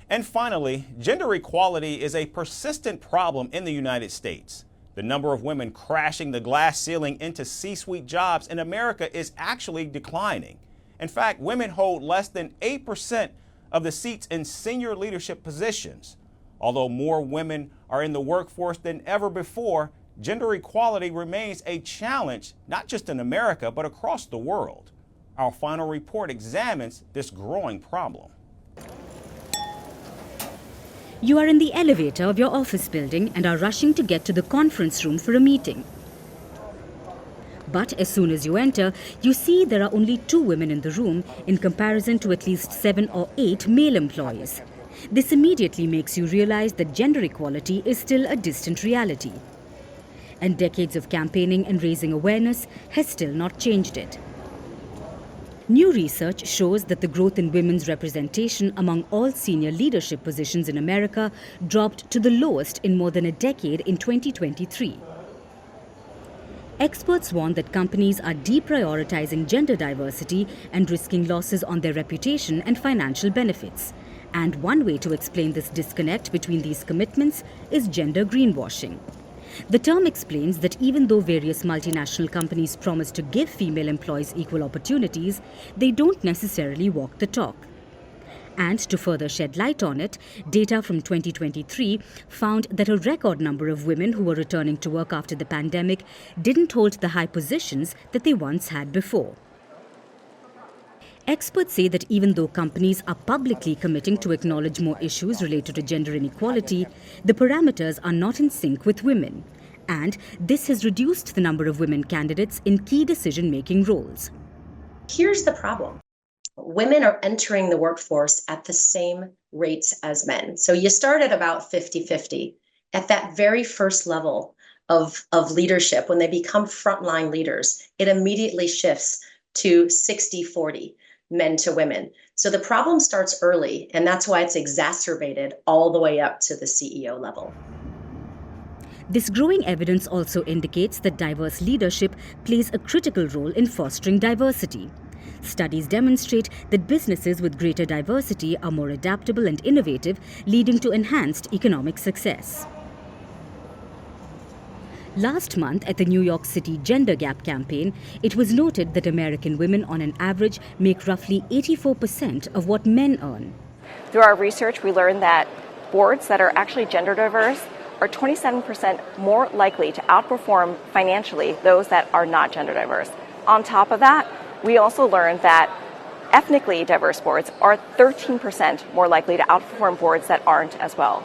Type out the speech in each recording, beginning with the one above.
And finally, gender equality is a persistent problem in the United States. The number of women crashing the glass ceiling into C-suite jobs in America is actually declining. In fact, women hold less than 8% of the seats in senior leadership positions. Although more women are in the workforce than ever before, gender equality remains a challenge, not just in America, but across the world. Our final report examines this growing problem. You are in the elevator of your office building and are rushing to get to the conference room for a meeting. But as soon as you enter, you see there are only 2 women in the room in comparison to at least 7 or 8 male employees. This immediately makes you realize that gender equality is still a distant reality. And decades of campaigning and raising awareness has still not changed it. New research shows that the growth in women's representation among all senior leadership positions in America dropped to the lowest in more than a decade in 2023. Experts warn that companies are deprioritizing gender diversity and risking losses on their reputation and financial benefits. And one way to explain this disconnect between these commitments is gender greenwashing. The term explains that even though various multinational companies promise to give female employees equal opportunities, they don't necessarily walk the talk. And to further shed light on it, data from 2023 found that a record number of women who were returning to work after the pandemic didn't hold the high positions that they once had before. Experts say that even though companies are publicly committing to acknowledge more issues related to gender inequality, the parameters are not in sync with women. And this has reduced the number of women candidates in key decision-making roles. Here's the problem. Women are entering the workforce at the same rates as men. So you start at about 50-50. At that very first level of leadership, when they become frontline leaders, it immediately shifts to 60-40. Men to women. So the problem starts early, and that's why it's exacerbated all the way up to the CEO level. This growing evidence also indicates that diverse leadership plays a critical role in fostering diversity. Studies demonstrate that businesses with greater diversity are more adaptable and innovative, leading to enhanced economic success. Last month at the New York City Gender Gap campaign, it was noted that American women on an average make roughly 84% of what men earn. Through our research, we learned that boards that are actually gender diverse are 27% more likely to outperform financially those that are not gender diverse. On top of that, we also learned that ethnically diverse boards are 13% more likely to outperform boards that aren't as well.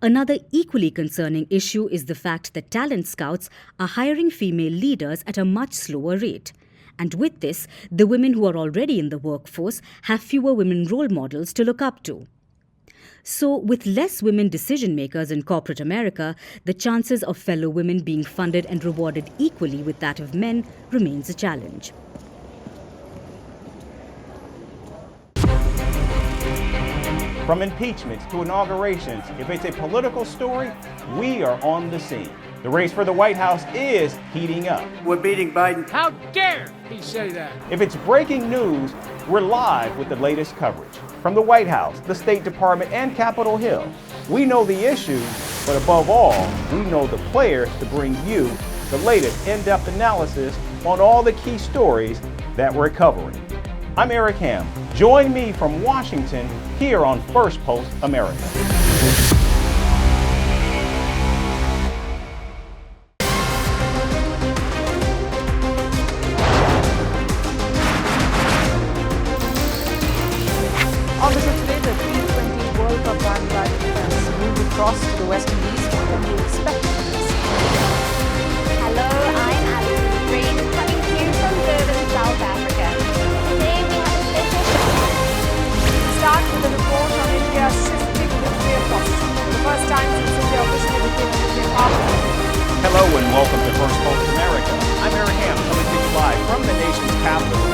Another equally concerning issue is the fact that talent scouts are hiring female leaders at a much slower rate. And with this, the women who are already in the workforce have fewer women role models to look up to. So, with less women decision makers in corporate America, the chances of fellow women being funded and rewarded equally with that of men remains a challenge. From impeachments to inaugurations, if it's a political story, we are on the scene. The race for the White House is heating up. We're beating Biden. How dare he say that? If it's breaking news, we're live with the latest coverage. From the White House, the State Department, and Capitol Hill, we know the issues, but above all, we know the players to bring you the latest in-depth analysis on all the key stories that we're covering. I'm Eric Ham. Join me from Washington here on Firstpost America. On the show today, the T20 World Cup bandwagon has moved across to the West Indies. What can you expect from this? Hello, I'm Alison Green, coming to you from Durban, South Africa. Today we have a special show. Start with a report on India's shifting nuclear posture. For the first time since India officially became a nuclear power. Hello and welcome to Firstpost America. I'm Eric Ham, coming to you live from the nation's capital,